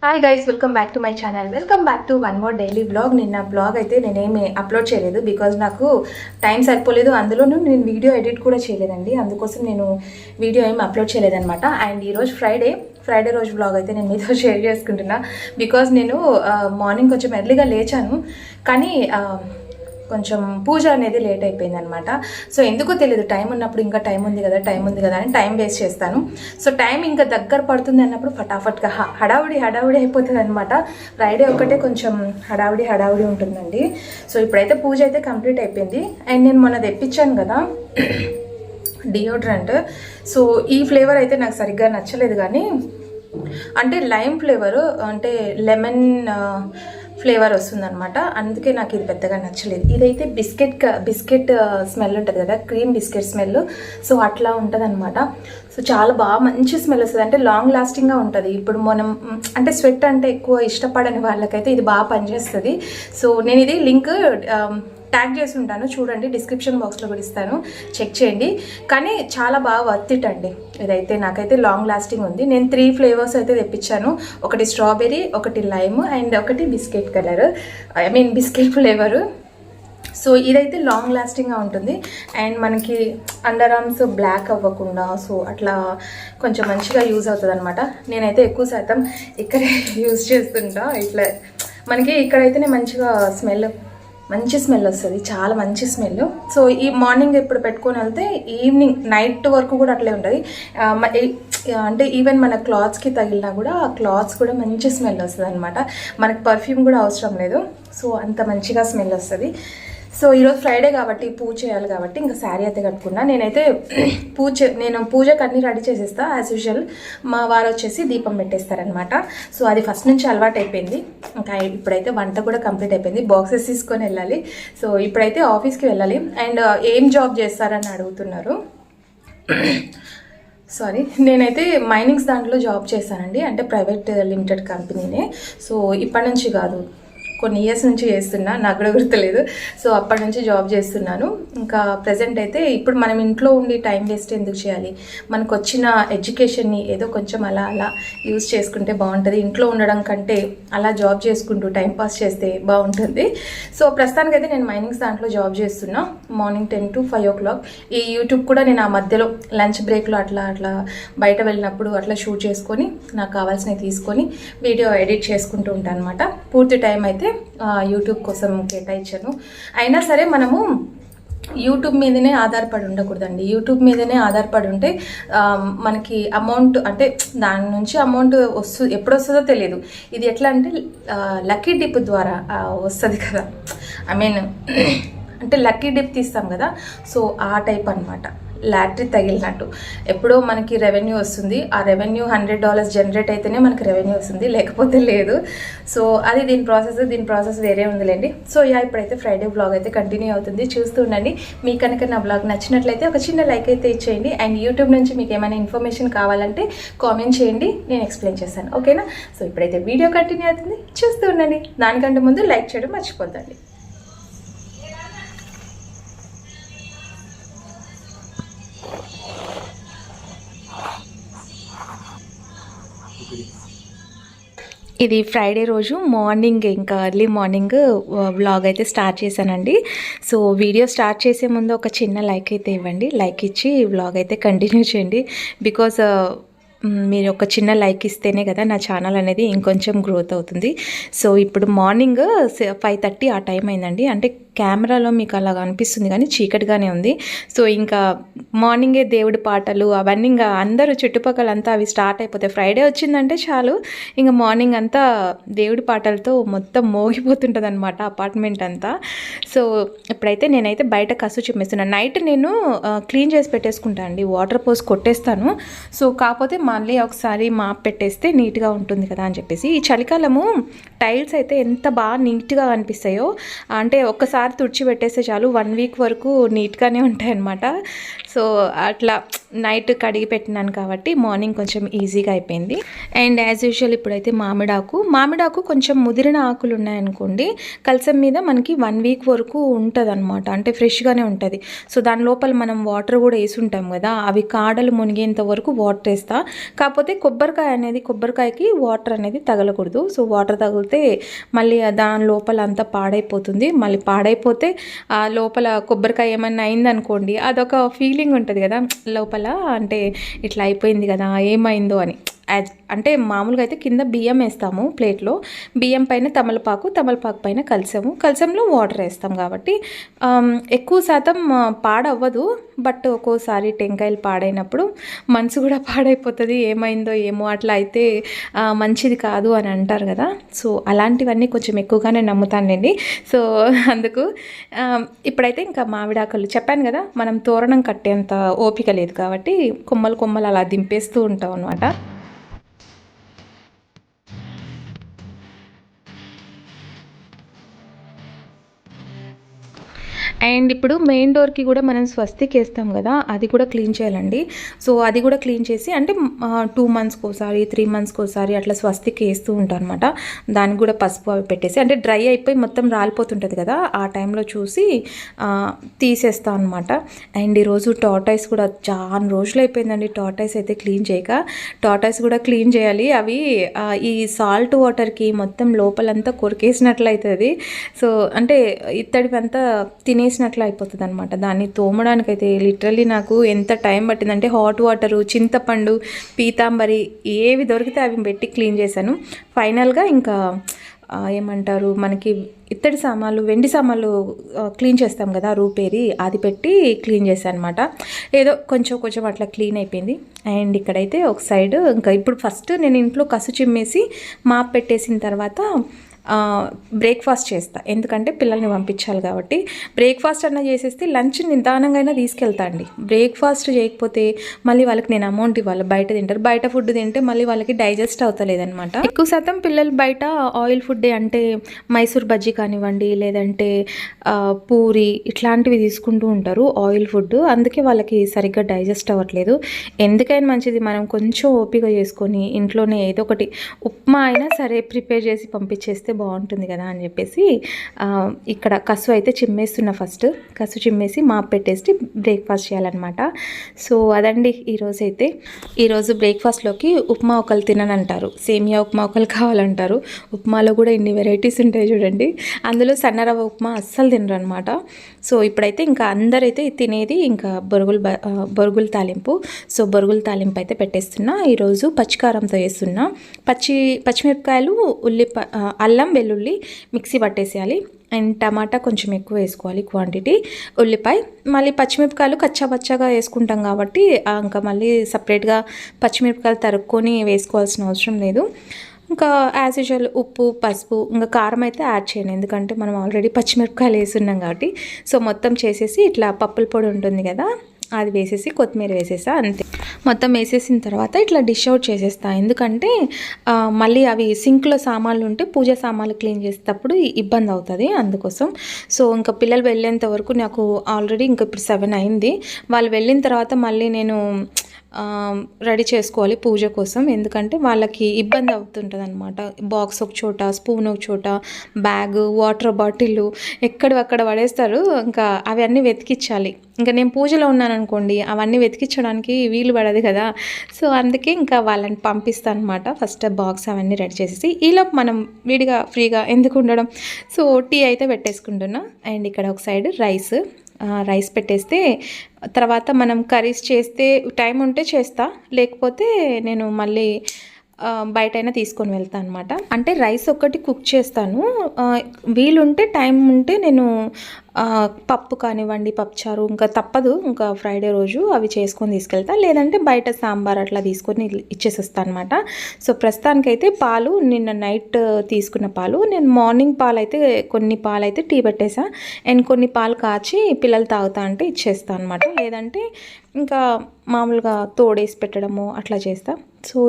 Hi guys, welcome back to my channel. Welcome back to one more daily blog. నిన్న blog అయితే నేనేమి upload చేయలేదు because నాకు time సరిపోలేదు. అందులోనూ నేను వీడియో ఎడిట్ కూడా చేయలేదండి. అందుకోసం నేను వీడియో ఏమి అప్లోడ్ చేయలేదన్నమాట. అండ్ ఈరోజు ఫ్రైడే రోజు బ్లాగ్ అయితే నేను మీతో షేర్ చేసుకుంటున్నా. బికాజ్ నేను మార్నింగ్ కొంచెం ఎర్లీగా లేచాను, కానీ కొంచెం పూజ అనేది లేట్ అయిపోయింది అనమాట. సో ఎందుకో తెలియదు, టైం ఉన్నప్పుడు ఇంకా టైం ఉంది కదా అని టైం వేస్ట్ చేస్తాను. సో టైం ఇంకా దగ్గర పడుతుంది అన్నప్పుడు ఫటాఫట్గా హడావుడి అయిపోతుంది అనమాట. ఫ్రైడే ఒకటే కొంచెం హడావుడి ఉంటుందండి. సో ఇప్పుడైతే పూజ అయితే కంప్లీట్ అయిపోయింది. అండ్ నేను మొన్న తెప్పించాను కదా డియోడ్రెంట్. సో ఈ ఫ్లేవర్ అయితే నాకు సరిగ్గా నచ్చలేదు, కానీ అంటే లైమ్ ఫ్లేవరు, అంటే లెమన్ ఫ్లేవర్ వస్తుందన్నమాట. అందుకే నాకు ఇది పెద్దగా నచ్చలేదు. ఇదైతే బిస్కెట్ స్మెల్ ఉంటుంది కదా, క్రీమ్ బిస్కెట్ స్మెల్. సో అట్లా ఉంటుంది అనమాట. సో చాలా బాగా మంచి స్మెల్ వస్తుంది, అంటే లాంగ్ లాస్టింగ్గా ఉంటుంది. ఇప్పుడు మనం అంటే స్వెట్ అంటే ఎక్కువ ఇష్టపడని వాళ్ళకైతే ఇది బాగా పనిచేస్తుంది. సో నేను ఇది లింక్ ట్యాగ్ చేసి ఉంటాను, చూడండి, డిస్క్రిప్షన్ బాక్స్లో కూడా ఇస్తాను, చెక్ చేయండి. కానీ చాలా బాగా వర్త్ ఇట్ అండి. ఇదైతే నాకైతే లాంగ్ లాస్టింగ్ ఉంది. నేను 3 ఫ్లేవర్స్ అయితే తెప్పించాను. ఒకటి స్ట్రాబెర్రీ, ఒకటి లైమ్, అండ్ ఒకటి బిస్కెట్ బిస్కెట్ ఫ్లేవరు. సో ఇదైతే లాంగ్ లాస్టింగ్గా ఉంటుంది. అండ్ మనకి అండర్ ఆర్మ్స్ బ్లాక్ అవ్వకుండా సో అట్లా కొంచెం మంచిగా యూజ్ అవుతుంది అనమాట. నేనైతే ఎక్కువ శాతం ఇక్కడే యూజ్ చేస్తుంటా. ఇట్లా మనకి ఇక్కడైతేనే మంచి స్మెల్ వస్తుంది, చాలా మంచి స్మెల్. సో ఈ మార్నింగ్ ఇప్పుడు పెట్టుకొని వెళ్తే ఈవినింగ్ నైట్ వరకు కూడా అట్లే ఉంటుంది. అంటే ఈవెన్ మన క్లాత్స్కి తగిలినా కూడా ఆ క్లాత్స్ కూడా మంచి స్మెల్ వస్తుంది అనమాట. మనకు పర్ఫ్యూమ్ కూడా అవసరం లేదు. సో అంత మంచిగా స్మెల్ వస్తుంది. సో ఈరోజు ఫ్రైడే కాబట్టి పూజ చేయాలి కాబట్టి ఇంకా శారీ అయితే కట్టుకున్నా. నేనైతే నేను పూజకు అన్ని రెడీ చేసేస్తా యాజ్ యూజువల్. మా వారు వచ్చేసి దీపం పెట్టేస్తారనమాట. సో అది ఫస్ట్ నుంచి అలవాటు అయిపోయింది. ఇంకా ఇప్పుడైతే వంట కూడా కంప్లీట్ అయిపోయింది. బాక్సెస్ తీసుకొని వెళ్ళాలి. సో ఇప్పుడైతే ఆఫీస్కి వెళ్ళాలి. అండ్ ఏం జాబ్ చేస్తారని అడుగుతున్నారు. సారీ, నేనైతే మైనింగ్స్ దాంట్లో జాబ్ చేస్తానండి. అంటే ప్రైవేట్ లిమిటెడ్ కంపెనీనే. సో ఇప్పటి నుంచి కాదు, కొన్ని ఇయర్స్ నుంచి చేస్తున్నా, నాకు కూడా గుర్తులేదు. సో అప్పటి నుంచి జాబ్ చేస్తున్నాను. ఇంకా ప్రజెంట్ అయితే ఇప్పుడు మనం ఇంట్లో ఉండి టైం వేస్ట్ ఎందుకు చేయాలి, మనకు వచ్చిన ఎడ్యుకేషన్ని ఏదో కొంచెం అలా యూజ్ చేసుకుంటే బాగుంటుంది. ఇంట్లో ఉండడం కంటే అలా జాబ్ చేసుకుంటూ టైంపాస్ చేస్తే బాగుంటుంది. సో ప్రస్తుతానికైతే నేను మైనింగ్స్ దాంట్లో జాబ్ చేస్తున్నా. Morning 10 to 5 o'clock. ఈ యూట్యూబ్ కూడా నేను ఆ మధ్యలో లంచ్ బ్రేక్లో అట్లా బయట వెళ్ళినప్పుడు అట్లా షూట్ చేసుకొని నాకు కావాల్సినవి తీసుకొని వీడియో ఎడిట్ చేసుకుంటూ ఉంటాను అనమాట. పూర్తి టైం అయితే యూట్యూబ్ కోసం కేటాయించాను. అయినా సరే మనము యూట్యూబ్ మీదనే ఆధారపడి ఉండకూడదండి. యూట్యూబ్ మీదనే ఆధారపడి ఉంటే మనకి అమౌంట్, అంటే దాని నుంచి అమౌంట్ ఎప్పుడు వస్తుందో తెలియదు. ఇది ఎట్లా అంటే లక్కీ డిప్ ద్వారా వస్తుంది కదా, అంటే లక్కీ డిప్ తీస్తాం కదా, సో ఆ టైప్ అనమాట. లాటరీ తగిలినట్టు ఎప్పుడో మనకి రెవెన్యూ వస్తుంది. ఆ రెవెన్యూ $100 జనరేట్ అయితేనే మనకి రెవెన్యూ వస్తుంది, లేకపోతే లేదు. సో అది దీని ప్రాసెస్ వేరే ఉందిలేండి. సో ఇప్పుడైతే ఫ్రైడే బ్లాగ్ అయితే కంటిన్యూ అవుతుంది, చూస్తూ ఉండండి. మీకు కనుక నా బ్లాగ్ నచ్చినట్లయితే ఒక చిన్న లైక్ అయితే ఇచ్చేయండి. అండ్ యూట్యూబ్ నుంచి మీకు ఏమైనా ఇన్ఫర్మేషన్ కావాలంటే కామెంట్ చేయండి, నేను ఎక్స్ప్లెయిన్ చేస్తాను, ఓకేనా? సో ఇప్పుడైతే వీడియో కంటిన్యూ అవుతుంది, చూస్తూ ఉండండి. దానికంటే ముందు లైక్ చేయడం మర్చిపోద్దండి. ఇది ఫ్రైడే రోజు మార్నింగ్, ఇంకా ఎర్లీ మార్నింగ్ వ్లాగ్ అయితే స్టార్ట్ చేశానండి. సో వీడియో స్టార్ట్ చేసే ముందు ఒక చిన్న లైక్ అయితే ఇవ్వండి. లైక్ ఇచ్చి వ్లాగ్ అయితే కంటిన్యూ చేయండి. బికాజ్ మీరు ఒక చిన్న లైక్ ఇస్తేనే కదా నా ఛానల్ అనేది ఇంకొంచెం గ్రోత్ అవుతుంది. సో ఇప్పుడు మార్నింగ్ 5:30 ఆ టైం అయిందండి. అంటే కెమెరాలో మీకు అలా అనిపిస్తుంది కానీ చీకటిగానే ఉంది. సో ఇంకా మార్నింగే దేవుడి పాటలు అవన్నీ ఇంకా అందరూ చుట్టుపక్కలంతా అవి స్టార్ట్ అయిపోతాయి. ఫ్రైడే వచ్చిందంటే చాలు, ఇంకా మార్నింగ్ అంతా దేవుడి పాటలతో మొత్తం మోగిపోతుంటుంది అనమాట అపార్ట్మెంట్ అంతా. సో ఇప్పుడైతే నేనైతే బయట కసు చిమ్మేస్తున్నాను. నైట్ నేను క్లీన్ చేసి పెట్టేసుకుంటాను అండి, వాటర్ పోసి కొట్టేస్తాను. సో కాకపోతే మళ్ళీ ఒకసారి మాప్ పెట్టేస్తే నీట్గా ఉంటుంది కదా అని చెప్పేసి. ఈ చలికాలము టైల్స్ అయితే ఎంత బాగా నీట్గా కనిపిస్తాయో, అంటే ఒక్కసారి తుడిచి పెట్టేస్తే చాలు 1 వీక్ వరకు నీట్గానే ఉంటాయి అన్నమాట. సో అట్లా నైట్ కడిగి పెట్టినాను కాబట్టి మార్నింగ్ కొంచెం ఈజీగా అయిపోయింది. అండ్ యాజ్ యూజువల్ ఇప్పుడైతే మామిడాకు కొంచెం ముదిరిన ఆకులు ఉన్నాయనుకోండి, కలసం మీద మనకి 1 వీక్ వరకు ఉంటుంది అనమాట. అంటే ఫ్రెష్గానే ఉంటుంది. సో దాని లోపల మనం వాటర్ కూడా వేసి ఉంటాం కదా, అవి కాడలు మునిగేంత వరకు వాటర్ వేస్తా. కాకపోతే కొబ్బరికాయకి వాటర్ అనేది తగలకూడదు. సో వాటర్ తగిలితే మళ్ళీ దాని లోపల అంతా పాడైపోతుంది. మళ్ళీ పాడైపోతే ఆ లోపల కొబ్బరికాయ ఏమన్నా అయిందనుకోండి, అదొక ఫీలింగ్ ఉంటుంది కదా లోపల, అంటే ఇట్లా అయిపోయింది కదా ఏమైందో అని. అంటే మామూలుగా అయితే కింద బియ్యం వేస్తాము ప్లేట్లో, బియ్యం పైన తమలపాకు పైన కలసంలో వాటర్ వేస్తాం కాబట్టి ఎక్కువ శాతం పాడవ్వదు. బట్ ఒక్కోసారి టెంకాయలు పాడైనప్పుడు మనసు కూడా పాడైపోతుంది, ఏమైందో ఏమో అట్లా అయితే మంచిది కాదు అని అంటారు కదా. సో అలాంటివన్నీ కొంచెం ఎక్కువగానే నమ్ముతానండి. సో అందుకు ఇప్పుడైతే ఇంకా మామిడాకులు చెప్పాను కదా, మనం తోరణం కట్టేంత ఓపిక లేదు కాబట్టి కొమ్మలు అలా దింపేస్తూ ఉంటాం అనమాట. అండ్ ఇప్పుడు మెయిన్ డోర్కి కూడా మనం స్వస్తిక్ వేస్తాం కదా, అది కూడా క్లీన్ చేయాలండి. సో అది కూడా క్లీన్ చేసి, అంటే 2 మంత్స్కి ఒకసారి 3 మంత్స్కి ఒకసారి అట్లా స్వస్తిక్ వేస్తూ ఉంటాను అనమాట. దానికి కూడా పసుపు అవి పెట్టేసి, అంటే డ్రై అయిపోయి మొత్తం రాలిపోతుంటుంది కదా, ఆ టైంలో చూసి తీసేస్తాను అనమాట. అండ్ ఈరోజు టార్టైస్ కూడా చాలా రోజులు అయిపోయిందండి టార్టైస్ అయితే క్లీన్ చేయక. టార్టైస్ కూడా క్లీన్ చేయాలి. అవి ఈ సాల్ట్ వాటర్కి మొత్తం లోపలంతా కొరికేసినట్లు అవుతుంది. సో అంటే ఇత్తడివంతా తినేసినట్లు అయిపోతుంది అనమాట. దాన్ని తోమడానికైతే లిటరల్లీ నాకు ఎంత టైం పట్టిందంటే, హాట్ వాటరు, చింతపండు, పీతాంబరి ఏవి దొరికితే అవి పెట్టి క్లీన్ చేశాను. ఫైనల్గా ఇంకా ఏమంటారు, మనకి ఇత్తడి సామాన్లు, వెండి సామాన్లు క్లీన్ చేస్తాం కదా రూపేరి, అది పెట్టి క్లీన్ చేశాను అనమాట. ఏదో కొంచెం అట్లా క్లీన్ అయిపోయింది. అండ్ ఇక్కడైతే ఒక సైడ్ ఇంకా ఇప్పుడు ఫస్ట్ నేను ఇంట్లో కసు చిమ్మేసి మాప్ పెట్టేసిన తర్వాత బ్రేక్ఫాస్ట్ చేస్తా, ఎందుకంటే పిల్లల్ని పంపించాలి కాబట్టి. బ్రేక్ఫాస్ట్ అన్నా చేసేస్తే లంచ్ నిదానంగా అయినా తీసుకెళ్తా అండి. బ్రేక్ఫాస్ట్ చేయకపోతే మళ్ళీ వాళ్ళకి నేను అమౌంట్ ఇవ్వాలి, బయట తింటారు. బయట ఫుడ్ తింటే మళ్ళీ వాళ్ళకి డైజెస్ట్ అవుతలేదనమాట. ఎక్కువ శాతం పిల్లలు బయట ఆయిల్ ఫుడ్ అంటే మైసూర్ బజ్జీ కానివ్వండి, లేదంటే పూరి ఇట్లాంటివి తీసుకుంటూ ఉంటారు ఆయిల్ ఫుడ్. అందుకే వాళ్ళకి సరిగ్గా డైజెస్ట్ అవ్వట్లేదు. ఎందుకైనా మంచిది మనం కొంచెం ఓపిక చేసుకొని ఇంట్లోనే ఏదో ఒకటి ఉప్మా అయినా సరే ప్రిపేర్ చేసి పంపించేస్తే బాగుంటుంది కదా అని చెప్పేసి ఇక్కడ కసు అయితే చిమ్మేస్తున్నా. ఫస్ట్ కసు చిమ్మేసి మాప్ పెట్టేసి బ్రేక్ఫాస్ట్ చేయాలన్నమాట. సో అదండి ఈరోజు బ్రేక్ఫాస్ట్లోకి ఉప్మా ఒకరు తిననంటారు, సేమియా ఉప్మా ఒకరు కావాలంటారు. ఉప్మాలో కూడా ఇన్ని వెరైటీస్ ఉంటాయి చూడండి. అందులో సన్నరవ్వ ఉప్మా అస్సలు తినరు అనమాట. సో ఇప్పుడైతే ఇంకా అందరైతే తినేది ఇంకా బొరుగుల తాలింపు. సో బొరుగుల తాలింపు అయితే పెట్టేస్తున్నా. ఈరోజు పచ్చికారంతో వేస్తున్నా. పచ్చిమిరపకాయలు, అల్లం, వెల్లుల్లి మిక్సీ పట్టేసేయాలి. అండ్ టమాటా కొంచెం ఎక్కువ వేసుకోవాలి క్వాంటిటీ, ఉల్లిపాయ, మళ్ళీ పచ్చిమిరపకాయలు కచ్చాపచ్చాగా వేసుకుంటాం కాబట్టి ఇంకా మళ్ళీ సపరేట్గా పచ్చిమిరపకాయలు తరుక్కొని వేసుకోవాల్సిన అవసరం లేదు. ఇంకా యాజ్ యూజువల్ ఉప్పు, పసుపు, ఇంకా కారం అయితే యాడ్ చేయను, ఎందుకంటే మనం ఆల్రెడీ పచ్చిమిరపకాయలు వేసున్నాం కాబట్టి. సో మొత్తం చేసేసి ఇట్లా పప్పుల పొడి ఉంటుంది కదా, అది వేసేసి కొత్తిమీర వేసేసా, అంతే. మొత్తం వేసేసిన తర్వాత ఇట్లా డిష్ అవుట్ చేసేస్తా, ఎందుకంటే మళ్ళీ అవి సింక్లో సామాన్లు ఉంటే పూజ సామాన్లు క్లీన్ చేసేటప్పుడు ఇబ్బంది అవుతుంది, అందుకోసం. సో ఇంకా పిల్లలు వెళ్ళేంత వరకు నాకు ఆల్రెడీ ఇంకా ఇప్పుడు 7 అయింది. వాళ్ళు వెళ్ళిన తర్వాత మళ్ళీ నేను రెడీ చేసుకోవాలి పూజ కోసం, ఎందుకంటే వాళ్ళకి ఇబ్బంది అవుతుంటుంది అనమాట. బాక్స్ ఒక చోట, స్పూన్ ఒక చోట, బ్యాగ్, వాటర్ బాటిల్ ఎక్కడక్కడ పడేస్తారు. ఇంకా అవన్నీ వెతికించాలి. ఇంకా నేను పూజలో ఉన్నాను అనుకోండి, అవన్నీ వెతికించడానికి వీలు పడదు కదా. సో అందుకే ఇంకా వాళ్ళని పంపిస్తాను అనమాట. ఫస్ట్ బాక్స్ అవన్నీ రెడీ చేసేసి ఈలోపు మనం విడిగా ఫ్రీగా ఎందుకు ఉండడం. సో టీ అయితే పెట్టేసుకుంటున్నా. అండ్ ఇక్కడ ఒక సైడ్ రైస్ పెట్టేస్తే తర్వాత మనం కర్రీస్ చేస్తే టైం ఉంటే చేస్తా, లేకపోతే నేను మళ్ళీ బయటైనా తీసుకొని వెళ్తాను అనమాట. అంటే రైస్ ఒక్కటి కుక్ చేస్తాను, వీలుంటే టైం ఉంటే నేను పప్పు కానివ్వండి, పప్పుచారు, ఇంకా తప్పదు, ఇంకా ఫ్రైడే రోజు అవి చేసుకొని తీసుకెళ్తా, లేదంటే బయట సాంబార్ అట్లా తీసుకొని ఇచ్చేసేస్తాను అనమాట. సో ప్రస్తుతానికైతే పాలు నిన్న నైట్ తీసుకున్న పాలు, నేను మార్నింగ్ కొన్ని పాలు అయితే టీ పెట్టేసా, అండ్ కొన్ని పాలు కాచి పిల్లలు తాగుతా అంటే ఇచ్చేస్తాను అనమాట, లేదంటే ఇంకా మామూలుగా తోడేసి పెట్టడము అట్లా చేస్తా. సో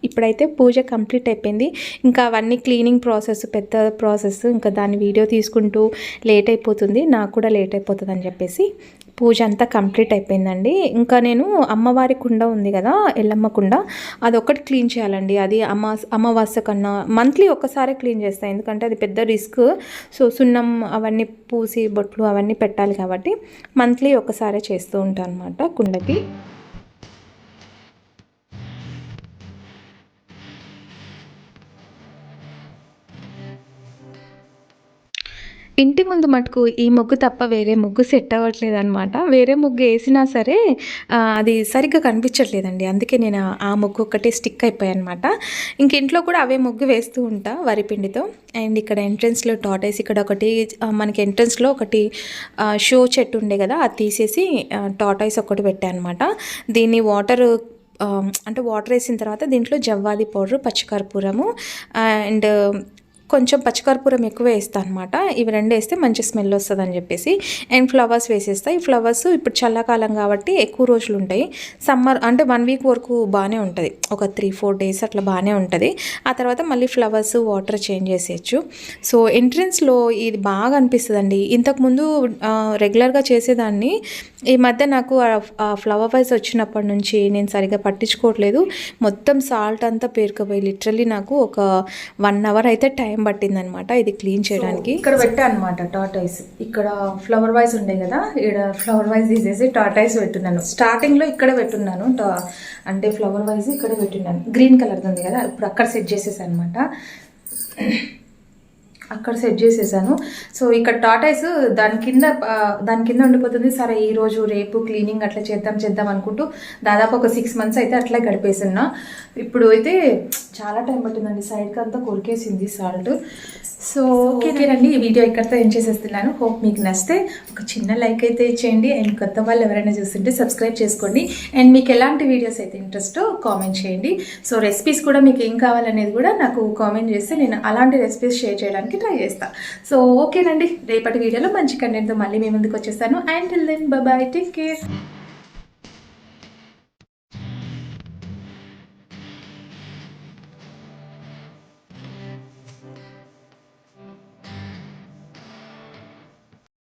ఇప్పుడైతే పూజ కంప్లీట్ అయిపోయింది. ఇంకా అవన్నీ క్లీనింగ్ ప్రాసెస్ పెద్ద ప్రాసెస్, ఇంకా దాన్ని వీడియో తీసుకుంటూ లేట్ అయిపోతుంది, నాకు కూడా లేట్ అయిపోతుంది అని చెప్పేసి పూజ అంతా కంప్లీట్ అయిపోయిందండి. ఇంకా నేను అమ్మవారి కుండ ఉంది కదా, ఎల్లమ్మ కుండ, అదొకటి క్లీన్ చేయాలండి. అది అమావాస్య కన్నా మంత్లీ ఒక్కసారి క్లీన్ చేస్తాను, ఎందుకంటే అది పెద్ద రిస్క్. సో సున్నం అవన్నీ పూసి బొట్లు అవన్నీ పెట్టాలి కాబట్టి మంత్లీ ఒక్కసారే చేస్తూ ఉంటాను అనమాట కుండకి. ఇంటి ముందు మటుకు ఈ ముగ్గు తప్ప వేరే ముగ్గు సెట్ అవ్వట్లేదు అనమాట. వేరే ముగ్గు వేసినా సరే అది సరిగ్గా కనిపించట్లేదండి. అందుకే నేను ఆ ముగ్గు ఒక్కటే స్టిక్ అయిపోయాయి అనమాట. ఇంక ఇంట్లో కూడా అవే ముగ్గు వేస్తూ ఉంటా వరిపిండితో. అండ్ ఇక్కడ ఎంట్రన్స్లో టార్టైస్, ఇక్కడ ఒకటి మనకి ఎంట్రన్స్లో ఒకటి షో చెట్టు ఉండే కదా, అది తీసేసి టార్టైస్ ఒకటి పెట్టాను అనమాట. దీన్ని అంటే వాటర్ వేసిన తర్వాత దీంట్లో జవ్వాది పౌడర్, పచ్చికర్పూరము అండ్ కొంచెం పచ్చికర్పూరం ఎక్కువ వేస్తాను అనమాట. ఇవి రెండు వేస్తే మంచి స్మెల్ వస్తుంది అని చెప్పేసి. అండ్ ఫ్లవర్స్ వేసేస్తాయి. ఈ ఫ్లవర్స్ ఇప్పుడు చల్లకాలం కాబట్టి ఎక్కువ రోజులు ఉంటాయి. సమ్మర్ అంటే 1 వీక్ వరకు బాగానే ఉంటుంది, ఒక 3-4 డేస్ అట్లా బాగానే ఉంటుంది. ఆ తర్వాత మళ్ళీ ఫ్లవర్స్ వాటర్ చేంజ్ చేసేయచ్చు. సో ఎంట్రన్స్లో ఇది బాగా అనిపిస్తుంది అండి. ఇంతకుముందు రెగ్యులర్గా చేసేదాన్ని, ఈ మధ్య నాకు ఆ ఫ్లవర్ వైజ్ వచ్చినప్పటి నుంచి నేను సరిగ్గా పట్టించుకోవట్లేదు. మొత్తం సాల్ట్ అంతా పేరుకుపోయి లిటరల్లీ నాకు ఒక 1 అవర్ అయితే టైం పట్టిందనమాట ఇది క్లీన్ చేయడానికి. ఇక్కడ పెట్టా అనమాట టార్టైస్. ఇక్కడ ఫ్లవర్ వైజ్ ఉండే కదా, ఇక్కడ ఫ్లవర్ వైజ్ తీసేసి టార్టైస్ పెట్టున్నాను. స్టార్టింగ్ లో ఇక్కడ పెట్టున్నాను, అంటే ఫ్లవర్ వైజ్ ఇక్కడ పెట్టున్నాను. గ్రీన్ కలర్ ఉంది కదా, ఇప్పుడు అక్కడ సెట్ చేసేసాను అనమాట. అక్కడ సెట్ చేసేసాను. సో ఇక్కడ టార్టైస్ దాని కింద ఉండిపోతుంది. సరే ఈరోజు రేపు క్లీనింగ్ అట్లా చేద్దాం అనుకుంటూ దాదాపు ఒక 6 months అయితే అట్లా గడిపేస్తున్నా. ఇప్పుడు అయితే చాలా టైం పట్టిందండి, సైడ్కి అంతా కొరికేసింది సాల్ట్. సో ఓకేనండి, ఈ వీడియో ఇక్కడితో ఏం చేసేస్తున్నాను. హోప్ మీకు నచ్చితే ఒక చిన్న లైక్ అయితే ఇచ్చేయండి. అండ్ కొత్త వాళ్ళు ఎవరైనా చూస్తుంటే సబ్స్క్రైబ్ చేసుకోండి. అండ్ మీకు ఎలాంటి వీడియోస్ అయితే ఇంట్రెస్టో కామెంట్ చేయండి. సో రెసిపీస్ కూడా మీకు ఏం కావాలనేది కూడా నాకు కామెంట్ చేస్తే నేను అలాంటి రెసిపీస్ షేర్ చేయడానికి ట్రై చేస్తాను. సో ఓకేనండి, రేపటి వీడియోలో మంచి కంటెంట్తో మళ్ళీ మీ ముందుకు వచ్చేస్తాను. And till then bye bye, take care.